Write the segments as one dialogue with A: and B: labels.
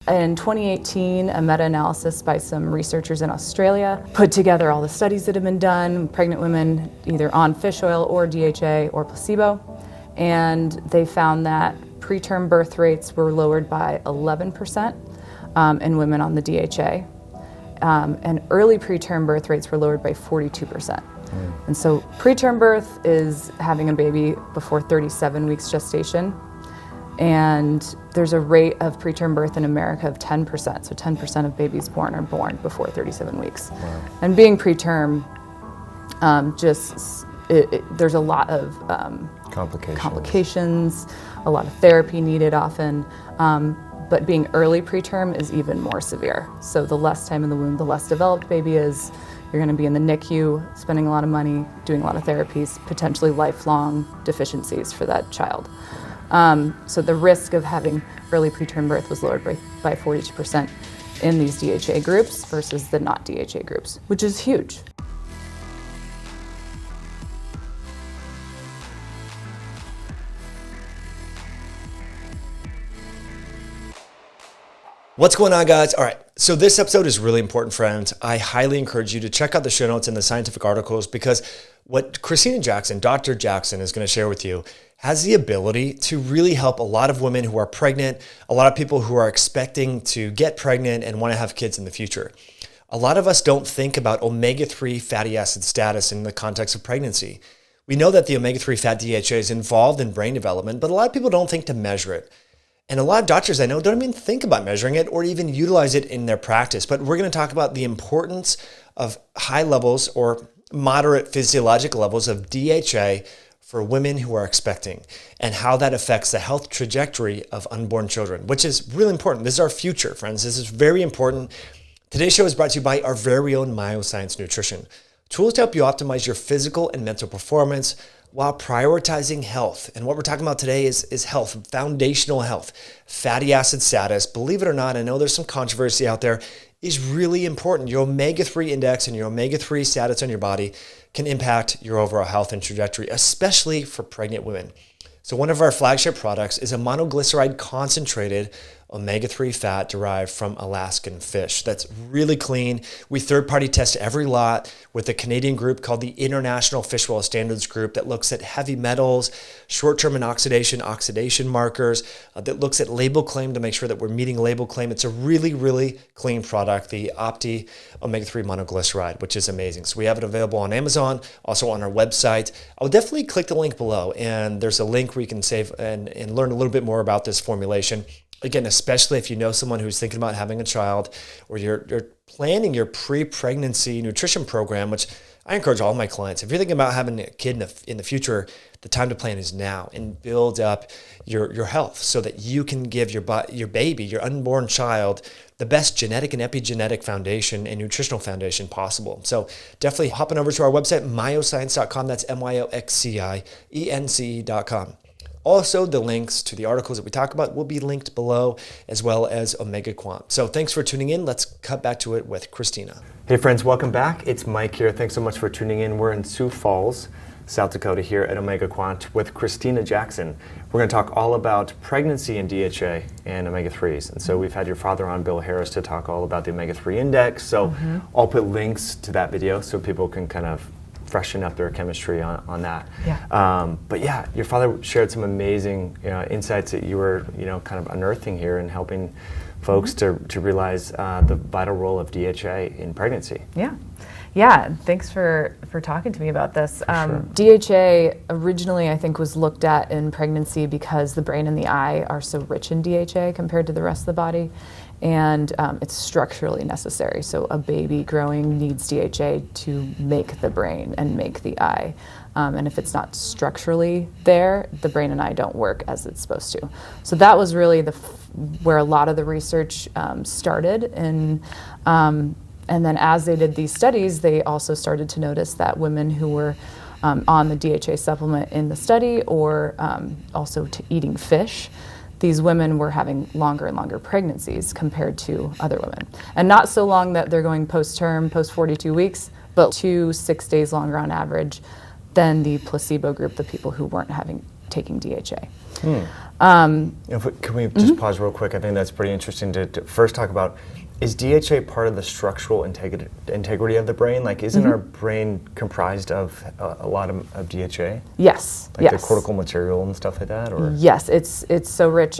A: In 2018, a meta-analysis by some researchers in Australia put together all the studies that have been done, pregnant women either on fish oil or DHA or placebo, and they found that preterm birth rates were lowered by 11% in women on the DHA, and early preterm birth rates were lowered by 42%. And so preterm birth is having a baby before 37 weeks gestation. And there's a rate of preterm birth in America of 10%. So 10% of babies born are born before 37 weeks.
B: Wow.
A: And being preterm, there's a lot of complications, a lot of therapy needed often. But being early preterm is even more severe. So the less time in the womb, the less developed baby is. You're going to be in the NICU, spending a lot of money, doing a lot of therapies, potentially lifelong deficiencies for that child. So the risk of having early preterm birth was lowered by 42% in these DHA groups versus the not DHA groups, which is huge.
B: What's going on, guys? All right, so this episode is really important, friends. I highly encourage you to check out the show notes and the scientific articles, because what Kristina Jackson, Dr. Jackson, is going to share with you has the ability to really help a lot of women who are pregnant, a lot of people who are expecting to get pregnant and want to have kids in the future. A lot of us don't think about omega-3 fatty acid status in the context of pregnancy. We know that the omega-3 fat DHA is involved in brain development, but a lot of people don't think to measure it. And a lot of doctors I know don't even think about measuring it or even utilize it in their practice. But we're going to talk about the importance of high levels or moderate physiologic levels of DHA for women who are expecting and how that affects the health trajectory of unborn children, which is really important. This is our future, friends. This is very important. Today's show is brought to you by our very own Myoscience Nutrition. Tools to help you optimize your physical and mental performance while prioritizing health. And what we're talking about today is health, foundational health. Fatty acid status, believe it or not, I know there's some controversy out there, is really important. Your omega-3 index and your omega-3 status on your body can impact your overall health and trajectory, especially for pregnant women. So one of our flagship products is a monoglyceride concentrated omega-3 fat derived from Alaskan fish. That's really clean. We third-party test every lot with a Canadian group called the International Fish Oil Standards Group that looks at heavy metals, short-term oxidation markers, that looks at label claim to make sure that we're meeting label claim. It's a really, really clean product, the Opti Omega-3 monoglyceride, which is amazing. So we have it available on Amazon, also on our website. I would definitely click the link below, and there's a link where you can save and learn a little bit more about this formulation. Again, especially if you know someone who's thinking about having a child, or you're planning your pre-pregnancy nutrition program, which I encourage all my clients. If you're thinking about having a kid in the future, the time to plan is now, and build up your health so that you can give your baby, your unborn child, the best genetic and epigenetic foundation and nutritional foundation possible. So definitely hopping over to our website, myoscience.com. That's MYOXCIENCE.com. Also, the links to the articles that we talk about will be linked below, as well as Omega Quant. So thanks for tuning in. Let's cut back to it with Kristina.
C: Hey friends, welcome back. It's Mike here. Thanks so much for tuning in. We're in Sioux Falls, South Dakota here at Omega Quant with Kristina Jackson. We're going to talk all about pregnancy and DHA and omega-3s. And so we've had your father on, Bill Harris, to talk all about the omega-3 index. So I'll put links to that video so people can kind of freshen up their chemistry on that.
A: Yeah.
C: But yeah, your father shared some amazing insights that you were kind of unearthing here and helping folks to realize the vital role of DHA in pregnancy.
A: Yeah, thanks for talking to me about this.
C: Sure.
A: DHA originally, I think, was looked at in pregnancy because the brain and the eye are so rich in DHA compared to the rest of the body, and it's structurally necessary. So a baby growing needs DHA to make the brain and make the eye. And if it's not structurally there, the brain and eye don't work as it's supposed to. So that was really where a lot of the research started. And then as they did these studies, they also started to notice that women who were on the DHA supplement in the study, or also to eating fish, these women were having longer and longer pregnancies compared to other women. And not so long that they're going post-term, post 42 weeks, but 6 days longer on average than the placebo group, the people who weren't taking DHA.
C: Can we just pause real quick? I think that's pretty interesting to first talk about, is DHA part of the structural integrity of the brain? Like, isn't our brain comprised of a lot of DHA?
A: Yes.
C: Like the cortical material and stuff like that? Or?
A: Yes, it's so rich.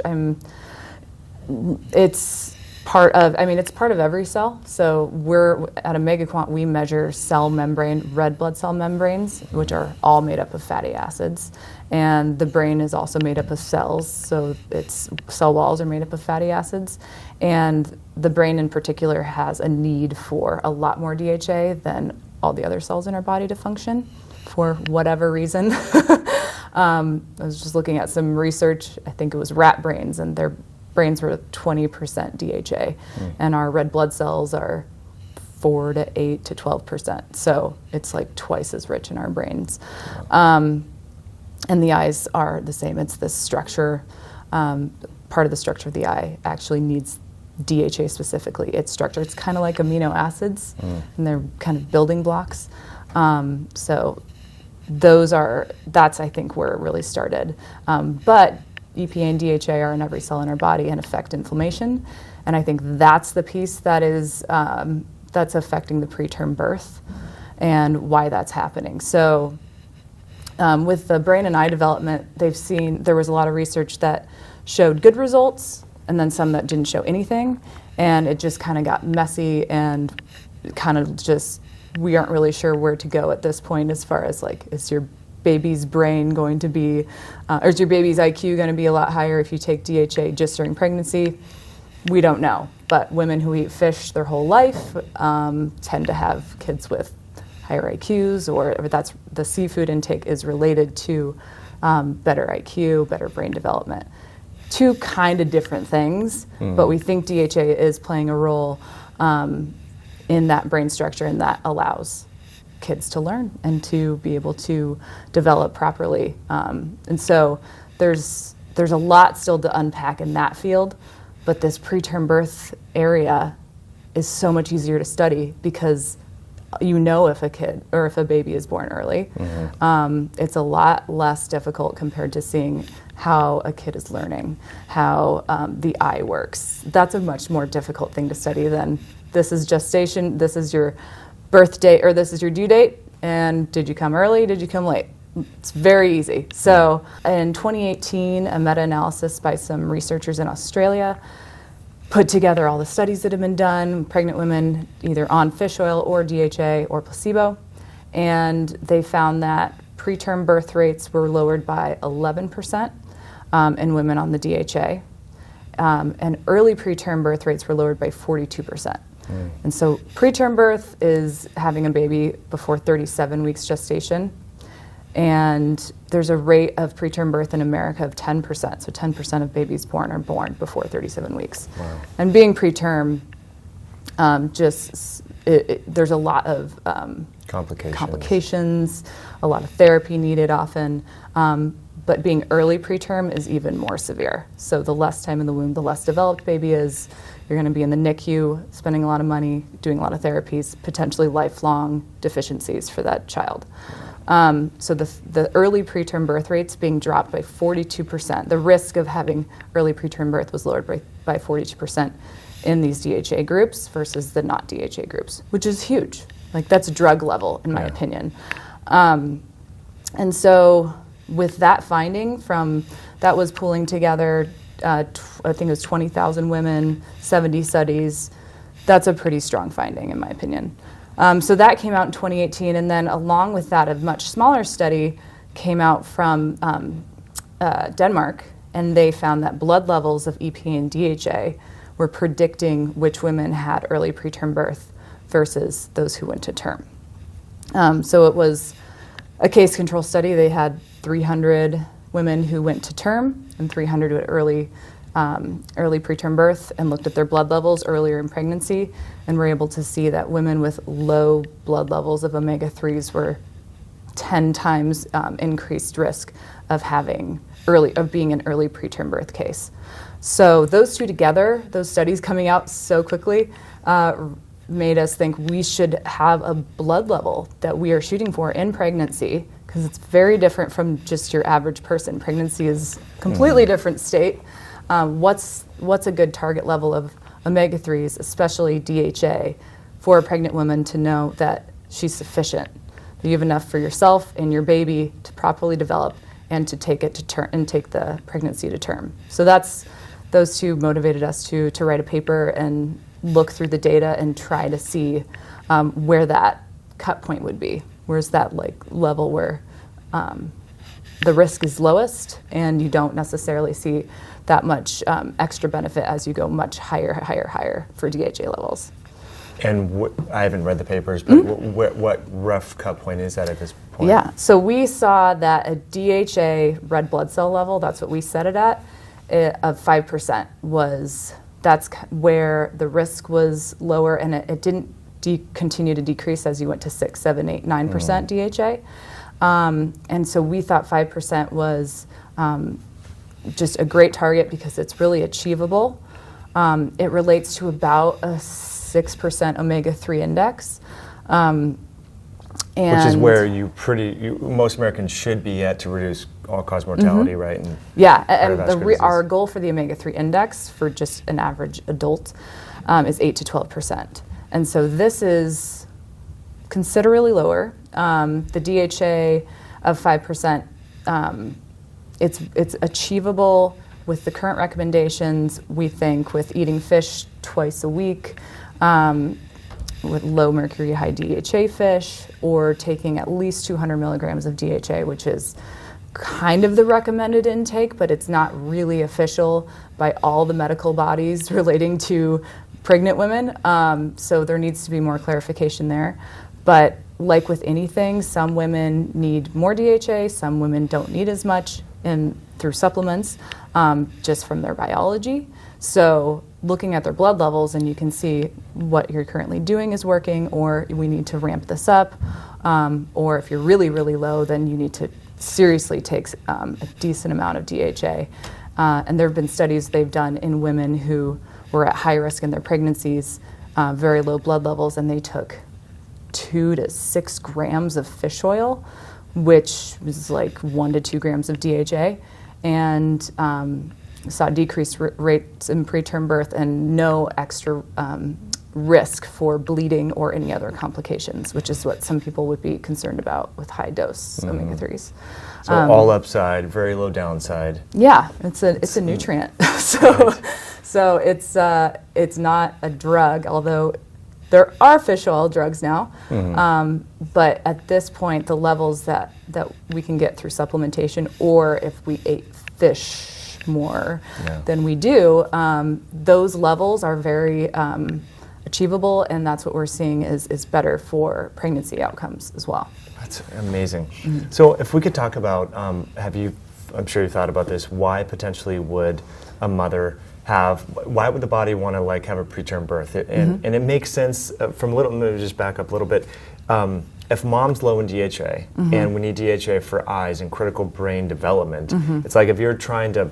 A: It's part of every cell. So we're at Omega Quant, we measure cell membrane, red blood cell membranes, which are all made up of fatty acids. And the brain is also made up of cells, so its cell walls are made up of fatty acids. And the brain in particular has a need for a lot more DHA than all the other cells in our body to function, for whatever reason. I was just looking at some research, I think it was rat brains, and their brains were 20% DHA, and our red blood cells are 4 to 8 to 12%. So it's like twice as rich in our brains. And the eyes are the same. It's this structure, part of the structure of the eye actually needs DHA specifically. Its structure, it's kind of like amino acids, and they're kind of building blocks. So that's I think where it really started. But EPA and DHA are in every cell in our body and affect inflammation. And I think that's the piece that is, that's affecting the preterm birth and why that's happening. So with the brain and eye development, there was a lot of research that showed good results and then some that didn't show anything. And it just kind of got messy and kind of just, we aren't really sure where to go at this point as far as like, is your baby's brain going to be, or is your baby's IQ going to be a lot higher if you take DHA just during pregnancy? We don't know. But women who eat fish their whole life tend to have kids with higher IQs, or that's the seafood intake is related to better IQ, better brain development. Two kind of different things, but we think DHA is playing a role in that brain structure, and that allows kids to learn and to be able to develop properly. And so there's a lot still to unpack in that field, but this preterm birth area is so much easier to study because you know if a kid or if a baby is born early. It's a lot less difficult compared to seeing how a kid is learning, how the eye works. That's a much more difficult thing to study than this is gestation, this is your birth date, or this is your due date, and did you come early, did you come late? It's very easy. So in 2018, a meta-analysis by some researchers in Australia put together all the studies that have been done, pregnant women either on fish oil or DHA or placebo, and they found that preterm birth rates were lowered by 11% in women on the DHA, and early preterm birth rates were lowered by 42%. And so preterm birth is having a baby before 37 weeks gestation, and there's a rate of preterm birth in America of 10%. So 10% of babies born are born before 37 weeks.
C: Wow.
A: And being preterm, there's a lot of complications, a lot of therapy needed often. But being early preterm is even more severe. So the less time in the womb, the less developed baby is. You're going to be in the NICU, spending a lot of money, doing a lot of therapies, potentially lifelong deficiencies for that child. So the early preterm birth rates being dropped by 42%. The risk of having early preterm birth was lowered by 42% in these DHA groups versus the not DHA groups, which is huge. Like, that's drug level, in my opinion. And so with that finding that was pulling together, I think it was 20,000 women, 70 studies. That's a pretty strong finding, in my opinion. So that came out in 2018, and then along with that, a much smaller study came out from Denmark, and they found that blood levels of EPA and DHA were predicting which women had early preterm birth versus those who went to term. So it was a case control study. They had 300 women who went to term and 300 with early preterm birth, and looked at their blood levels earlier in pregnancy, and were able to see that women with low blood levels of omega-3s were 10 times increased risk of being an early preterm birth case. So those two together, those studies coming out so quickly, made us think we should have a blood level that we are shooting for in pregnancy because it's very different from just your average person. Pregnancy is a completely different state. What's a good target level of omega-3s, especially DHA, for a pregnant woman to know that she's sufficient, that you have enough for yourself and your baby to properly develop and to take it to term and take the pregnancy to term. So those two motivated us to write a paper and look through the data and try to see where that cut point would be. Where's that level where the risk is lowest and you don't necessarily see that much extra benefit as you go much higher for DHA levels.
C: And I haven't read the papers, but what rough cut point is that at this point?
A: Yeah, so we saw that a DHA red blood cell level, that's what we set it at, of 5% that's where the risk was lower, and it didn't continue to decrease as you went to 6, 7, 8, 9% DHA. And so we thought 5% was just a great target because it's really achievable. It relates to about a 6% omega-3 index.
C: Which is where most Americans should be at to reduce all-cause mortality, right? And
A: our goal for the omega-3 index for just an average adult is 8 to 12%. And so this is considerably lower. The DHA of 5%, it's achievable with the current recommendations, we think, with eating fish twice a week, with low mercury, high DHA fish, or taking at least 200 milligrams of DHA, which is kind of the recommended intake, but it's not really official by all the medical bodies relating to pregnant women. So there needs to be more clarification there. But like with anything, some women need more DHA, some women don't need as much through supplements, just from their biology. So looking at their blood levels, and you can see what you're currently doing is working, or we need to ramp this up, or if you're really, really low, then you need to seriously take a decent amount of DHA. And there have been studies they've done in women who were at high risk in their pregnancies, very low blood levels, and they took 2 to 6 grams of fish oil, which was like 1 to 2 grams of DHA, and saw decreased rates in preterm birth and no extra risk for bleeding or any other complications, which is what some people would be concerned about with high dose omega-3s.
C: So all upside, very low downside.
A: Yeah, it's a nutrient. So it's not a drug, although there are fish oil drugs now. But at this point, the levels that we can get through supplementation, or if we ate fish more than we do, those levels are very achievable, and that's what we're seeing is better for pregnancy outcomes as well.
C: That's amazing. So if we could talk about, I'm sure you thought about this, why potentially would a mother why would the body want to have a preterm birth? And it makes sense from let me just back up a little bit. If mom's low in DHA and we need DHA for eyes and critical brain development, it's like if you're trying to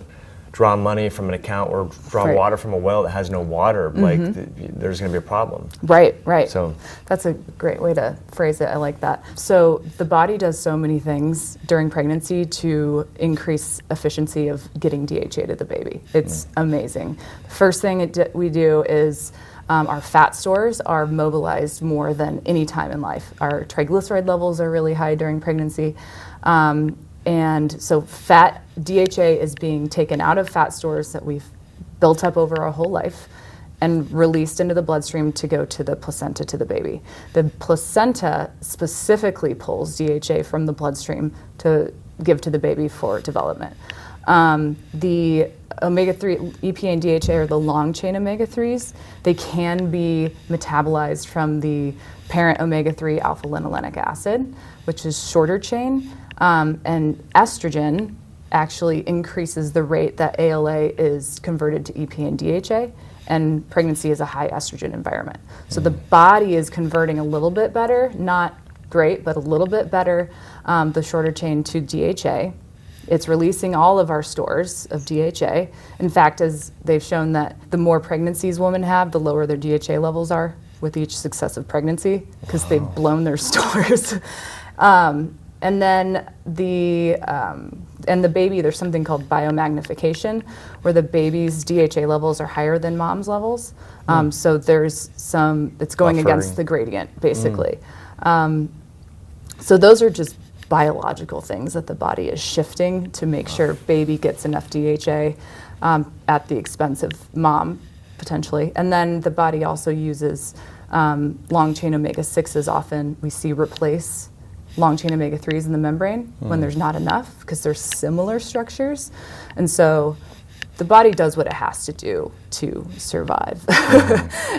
C: draw money from an account or draw water from a well that has no water, there's going to be a problem.
A: Right.
C: So
A: that's a great way to phrase it. I like that. So the body does so many things during pregnancy to increase efficiency of getting DHA to the baby. It's amazing. The first thing we do is our fat stores are mobilized more than any time in life. Our triglyceride levels are really high during pregnancy. And so DHA is being taken out of fat stores that we've built up over our whole life and released into the bloodstream to go to the placenta to the baby. The placenta specifically pulls DHA from the bloodstream to give to the baby for development. The omega-3, EPA and DHA are the long-chain omega-3s. They can be metabolized from the parent omega-3 alpha-linolenic acid, which is shorter chain. And estrogen actually increases the rate that ALA is converted to EPA and DHA, and pregnancy is a high estrogen environment. So the body is converting a little bit better, not great, but a little bit better, the shorter chain to DHA. It's releasing all of our stores of DHA. In fact, as they've shown that the more pregnancies women have, the lower their DHA levels are with each successive pregnancy because they've blown their stores. And then and the baby, there's something called biomagnification, where the baby's DHA levels are higher than mom's levels. So there's it's going against the gradient, basically. So those are just biological things that the body is shifting to make sure baby gets enough DHA at the expense of mom, potentially. And then the body also uses long-chain omega-6s often. We see replace long-chain omega-3s in the membrane when there's not enough, because they're similar structures. And so the body does what it has to do to survive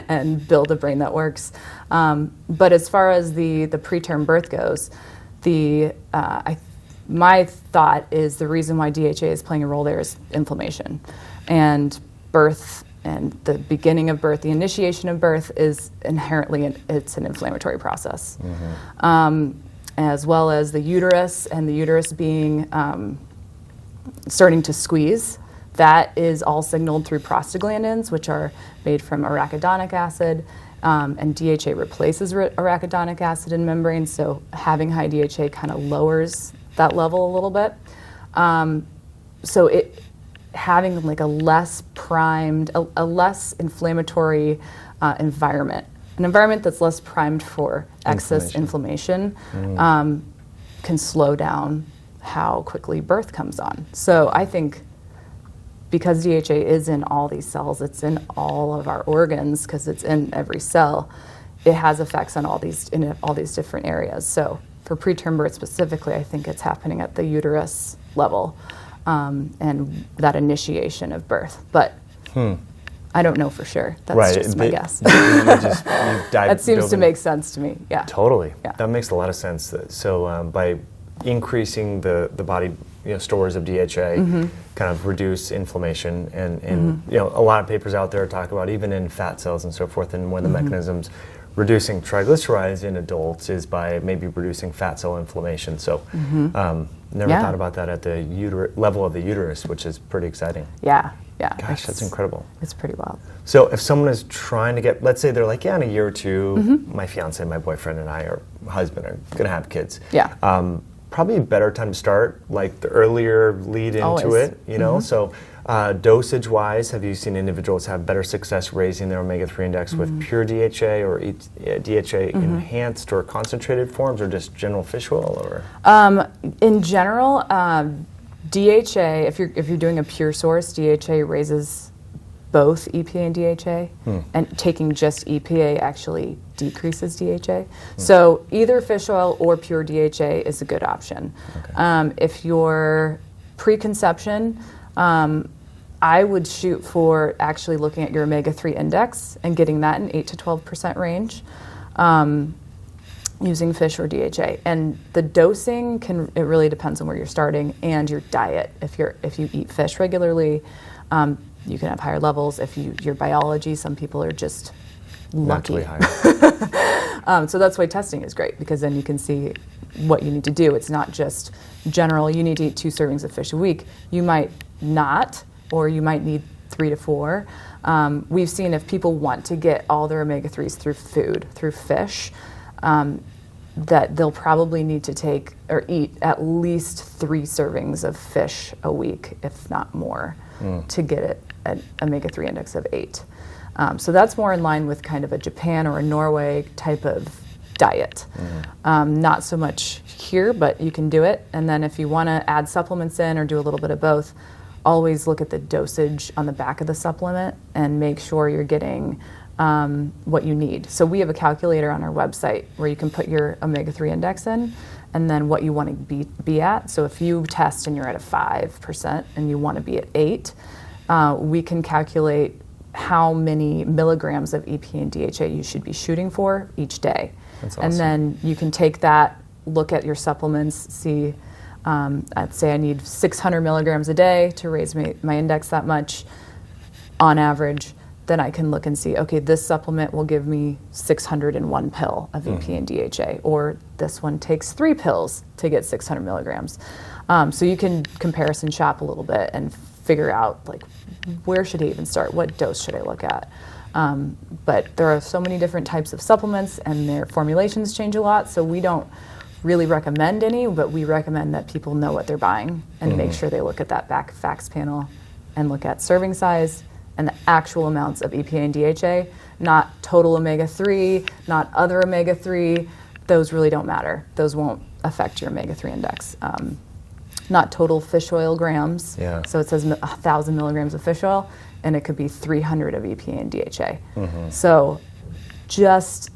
A: and build a brain that works. But as far as the preterm birth goes, my thought is the reason why DHA is playing a role there is inflammation. And birth and the beginning of birth, the initiation of birth is inherently it's an inflammatory process. As well as the uterus, and the uterus being starting to squeeze. That is all signaled through prostaglandins, which are made from arachidonic acid, and DHA replaces arachidonic acid in membranes, so having high DHA kind of lowers that level a little bit. So having like a less primed, a less inflammatory environment, an environment that's less primed for excess inflammation can slow down how quickly birth comes on. So I think because DHA is in all these cells, it's in all of our organs because it's in every cell, it has effects on all these different areas. So for preterm birth specifically, I think it's happening at the uterus level and that initiation of birth. But I don't know for sure. That's just my guess. That seems to make sense to me. Yeah.
C: Totally.
A: Yeah.
C: That makes a lot of sense. So by increasing the body stores of DHA, kind of reduce inflammation, and a lot of papers out there talk about even in fat cells and so forth, and one of the mechanisms reducing triglycerides in adults is by maybe reducing fat cell inflammation. So never thought about that at the level of the uterus, which is pretty exciting.
A: Yeah.
C: Gosh, that's incredible.
A: It's pretty wild.
C: So if someone is trying to get, let's say they're like, in a year or two, my fiance, my boyfriend, and I, or husband, are going to have kids.
A: Yeah.
C: Probably a better time to start, like the earlier lead into it, So dosage-wise, have you seen individuals have better success raising their omega-3 index with pure DHA or DHA enhanced or concentrated forms, or just general fish oil? Or
A: in general, DHA, if you're doing a pure source, DHA raises both EPA and DHA, and taking just EPA actually decreases DHA. So either fish oil or pure DHA is a good option. Okay. If you're preconception, I would shoot for actually looking at your omega-3 index and getting that in 8 to 12% range. Using fish or DHA, and the dosing it really depends on where you're starting and your diet. If you eat fish regularly, you can have higher levels. If your biology, some people are just lucky.
C: Naturally higher.
A: So that's why testing is great, because then you can see what you need to do. It's not just general. You need to eat 2 servings of fish a week. You might not, or you might need 3 to 4. We've seen if people want to get all their omega-3s through fish. That they'll probably need to take or eat at least 3 servings of fish a week, if not more, to get an omega-3 index of 8. So that's more in line with kind of a Japan or a Norway type of diet. Not so much here, but you can do it. And then if you want to add supplements in or do a little bit of both, always look at the dosage on the back of the supplement and make sure you're getting what you need. So we have a calculator on our website where you can put your omega-3 index in and then what you want to be at. So if you test and you're at a 5% and you want to be at 8, we can calculate how many milligrams of EPA and DHA you should be shooting for each day.
C: That's awesome.
A: And then you can take that, look at your supplements, see, I'd say I need 600 milligrams a day to raise my index that much on average. Then I can look and see, okay, this supplement will give me 601 pill of EPA and DHA, or this one takes 3 pills to get 600 milligrams. So you can comparison shop a little bit and figure out, like, where should I even start? What dose should I look at? But there are so many different types of supplements, and their formulations change a lot, so we don't really recommend any, but we recommend that people know what they're buying and make sure they look at that back facts panel and look at serving size and the actual amounts of EPA and DHA, not total omega-3, not other omega-3. Those really don't matter. Those won't affect your omega-3 index. Not total fish oil grams.
C: Yeah.
A: So it says 1,000 milligrams of fish oil, and it could be 300 of EPA and DHA. So just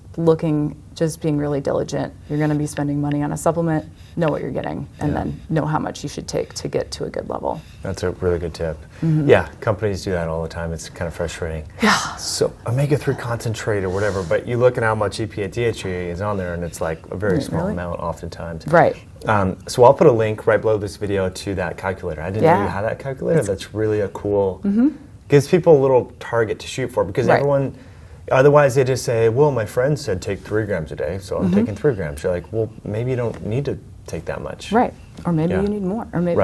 A: being really diligent. You're going to be spending money on a supplement, know what you're getting, and then know how much you should take to get to a good level.
C: That's a really good tip. Yeah, companies do that all the time. It's kind of frustrating.
A: Yeah.
C: So omega-3 concentrate or whatever, but you look at how much EPA and DHA is on there, and it's like a very small amount oftentimes.
A: Right.
C: So I'll put a link right below this video to that calculator. I didn't know you had that calculator. That's really a cool, gives people a little target to shoot for, because everyone, otherwise they just say, well, my friend said take 3 grams a day, so I'm taking 3 grams. You're like, well, maybe you don't need to take that much.
A: Right. Or maybe you need more. Or maybe,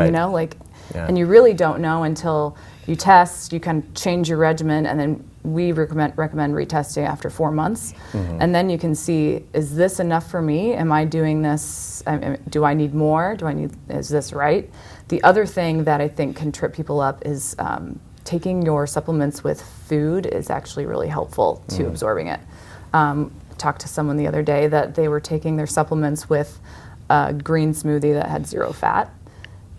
A: and you really don't know until you test, you can change your regimen, and then we recommend retesting after 4 months. And then you can see, is this enough for me? Am I doing this? Do I need more? Is this right? The other thing that I think can trip people up is taking your supplements with food is actually really helpful to absorbing it. Talked to someone the other day that they were taking their supplements with a green smoothie that had 0 fat.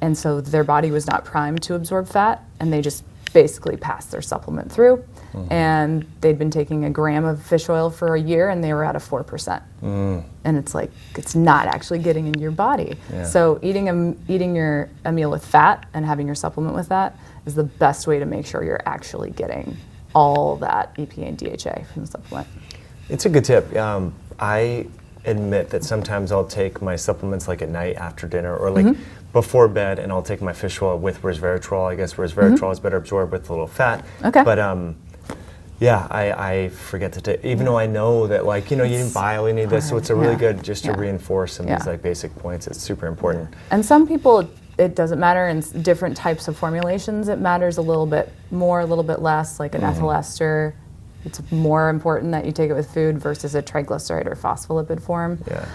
A: And so their body was not primed to absorb fat, and they just basically passed their supplement through. And they'd been taking a gram of fish oil for a year, and they were at a 4%. And it's like, it's not actually getting in your body. So eating a meal with fat and having your supplement with that is the best way to make sure you're actually getting all that EPA and DHA from the supplement.
C: It's a good tip. I admit that sometimes I'll take my supplements like at night after dinner, or like before bed, and I'll take my fish oil with resveratrol. I guess resveratrol is better absorbed with a little fat.
A: Okay.
C: But I forget to take, even though I know that, like, you didn't buy all you need this, so it's a really good just to reinforce some of these like basic points. It's super important.
A: And some people, it doesn't matter. In different types of formulations, it matters a little bit more, a little bit less, like an ethyl ester. It's more important that you take it with food versus a triglyceride or phospholipid form.
C: Yeah.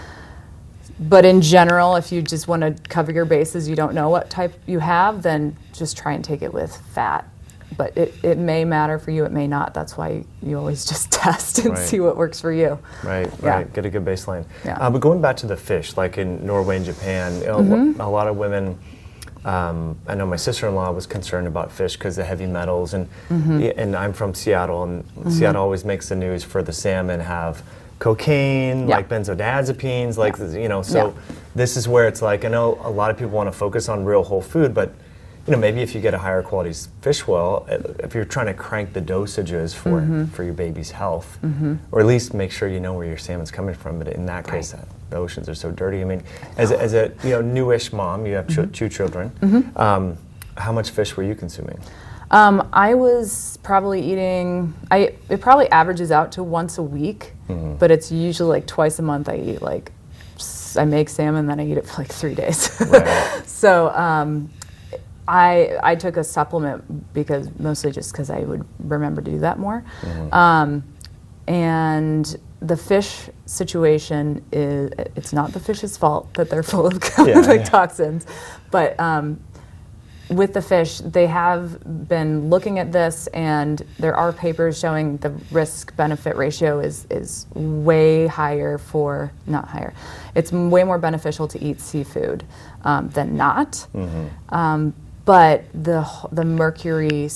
A: But in general, if you just want to cover your bases, you don't know what type you have, then just try and take it with fat. But it may matter for you, it may not. That's why you always just test and see what works for you.
C: Right. Get a good baseline.
A: Yeah.
C: But going back to the fish, like in Norway and Japan, a lot of women, I know my sister-in-law was concerned about fish because of the heavy metals, and I'm from Seattle, and Seattle always makes the news for the salmon have cocaine, like benzodiazepines, like so this is where it's like, I know a lot of people want to focus on real whole food, but maybe if you get a higher quality fish oil, if you're trying to crank the dosages for your baby's health, or at least make sure you know where your salmon's coming from. But in that case, the oceans are so dirty. I mean, as a newish mom, you have 2 children. How much fish were you consuming?
A: I was probably eating. It probably averages out to once a week, but it's usually like twice a month. I eat I make salmon, then I eat it for like 3 days. So. I took a supplement mostly just because I would remember to do that more. And the fish situation it's not the fish's fault that they're full of toxins, but with the fish, they have been looking at this, and there are papers showing the risk-benefit ratio is way higher not higher. It's way more beneficial to eat seafood than not. But the mercury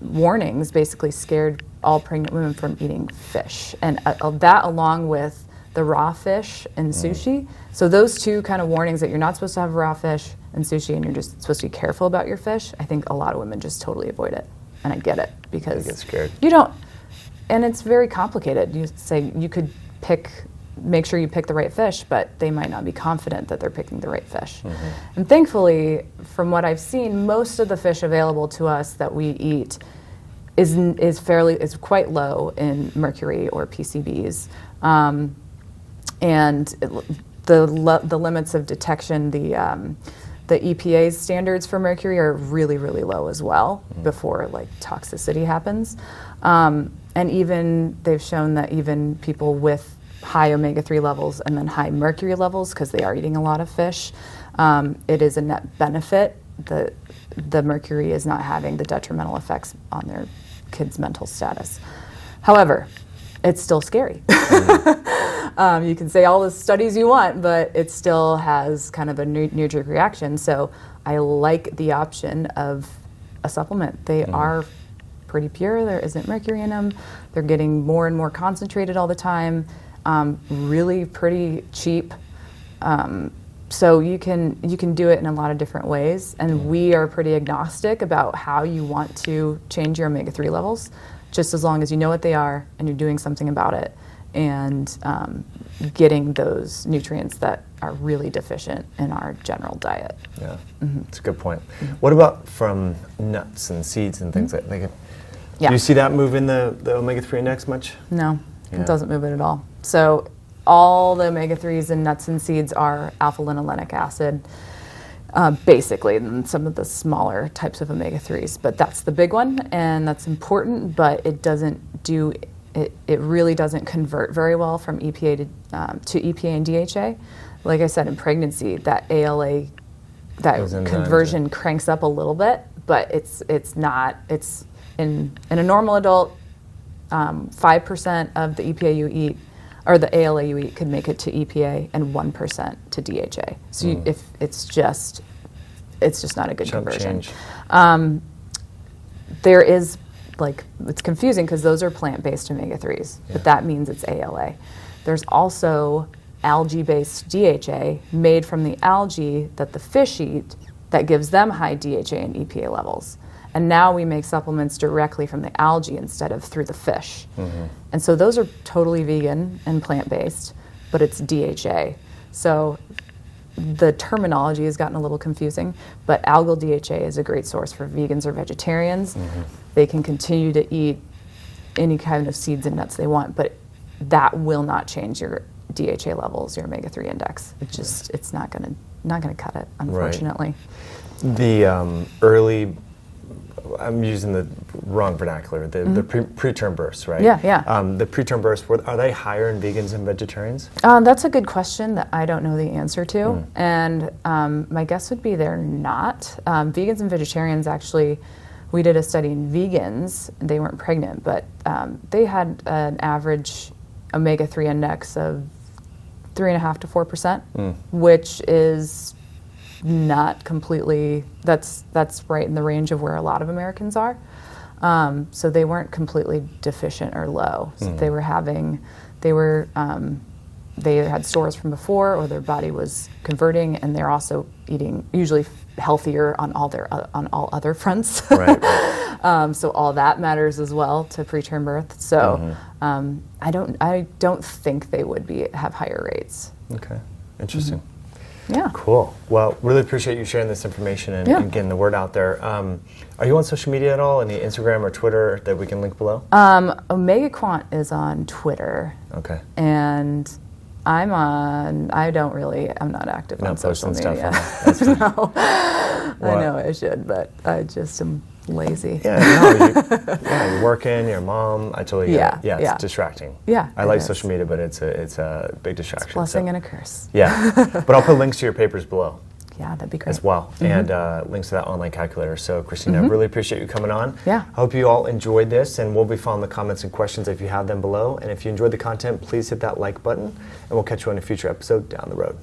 A: warnings basically scared all pregnant women from eating fish. And that, along with the raw fish and sushi. So those 2 kind of warnings, that you're not supposed to have raw fish and sushi, and you're just supposed to be careful about your fish, I think a lot of women just totally avoid it. And I get it, because
C: they get scared.
A: You don't, and it's very complicated. You say you could make sure you pick the right fish, but they might not be confident that they're picking the right fish. And thankfully, from what I've seen, most of the fish available to us that we eat is quite low in mercury or PCBs, and the limits of detection, the EPA's standards for mercury are really, really low as well before toxicity happens. And even they've shown that even people with high omega-3 levels and then high mercury levels because they are eating a lot of fish, it is a net benefit. The mercury is not having the detrimental effects on their kids' mental status. However, it's still scary. You can say all the studies you want, but it still has kind of a knee-jerk reaction. So I like the option of a supplement. They are pretty pure. There isn't mercury in them. They're getting more and more concentrated all the time. Really pretty cheap. So you can do it in a lot of different ways. And we are pretty agnostic about how you want to change your omega-3 levels, just as long as you know what they are and you're doing something about it and getting those nutrients that are really deficient in our general diet.
C: Yeah, that's a good point. What about from nuts and seeds and things like that?
A: Yeah.
C: Do you see that move in the omega-3 index much?
A: No, it doesn't move it at all. So all the omega-3s in nuts and seeds are alpha-linolenic acid, basically, and some of the smaller types of omega-3s. But that's the big one, and that's important, but it doesn't do, it really doesn't convert very well from EPA to EPA and DHA. Like I said, in pregnancy, that ALA, that conversion cranks up a little bit, but it's not, it's in a normal adult, 5% of the EPA you eat, or the ALA you eat, could make it to EPA and 1% to DHA. So if it's just not a good conversion. There is, like, it's confusing because those are plant-based omega-3s, but that means it's ALA. There's also algae-based DHA made from the algae that the fish eat that gives them high DHA and EPA levels. And now we make supplements directly from the algae instead of through the fish. And so those are totally vegan and plant-based, but it's DHA. So the terminology has gotten a little confusing, but algal DHA is a great source for vegans or vegetarians. They can continue to eat any kind of seeds and nuts they want, but that will not change your DHA levels, your omega-3 index. It's not gonna cut it, unfortunately.
C: Right. The early, I'm using the wrong vernacular, the preterm births, right?
A: Yeah.
C: The preterm births, are they higher in vegans and vegetarians?
A: That's a good question that I don't know the answer to. And my guess would be they're not. Vegans and vegetarians, actually, we did a study in vegans. They weren't pregnant, but they had an average omega-3 index of 3.5 to 4%, which is not completely, that's right in the range of where a lot of Americans are. So they weren't completely deficient or low. So they either had stores from before or their body was converting, and they're also eating usually healthier on all other fronts. Right. So all that matters as well to preterm birth. So I don't think they would have higher rates.
C: Okay, interesting.
A: Yeah. Cool.
C: Well, really appreciate you sharing this information and getting the word out there. Are you on social media at all? Any Instagram or Twitter that we can link below?
A: Omega Quant is on Twitter.
C: Okay.
A: And I'm not active on social media. No. I know I should, but I just am lazy.
C: You're working, you're a mom. I totally get it. It's distracting.
A: Yeah.
C: I like social media, but it's a big distraction.
A: It's a blessing and a curse.
C: Yeah. But I'll put links to your papers below.
A: Yeah, that'd be great.
C: As well, and links to that online calculator. So, Kristina, I really appreciate you coming on.
A: Yeah.
C: I hope you all enjoyed this, and we'll be following the comments and questions if you have them below. And if you enjoyed the content, please hit that like button, and we'll catch you on a future episode down the road.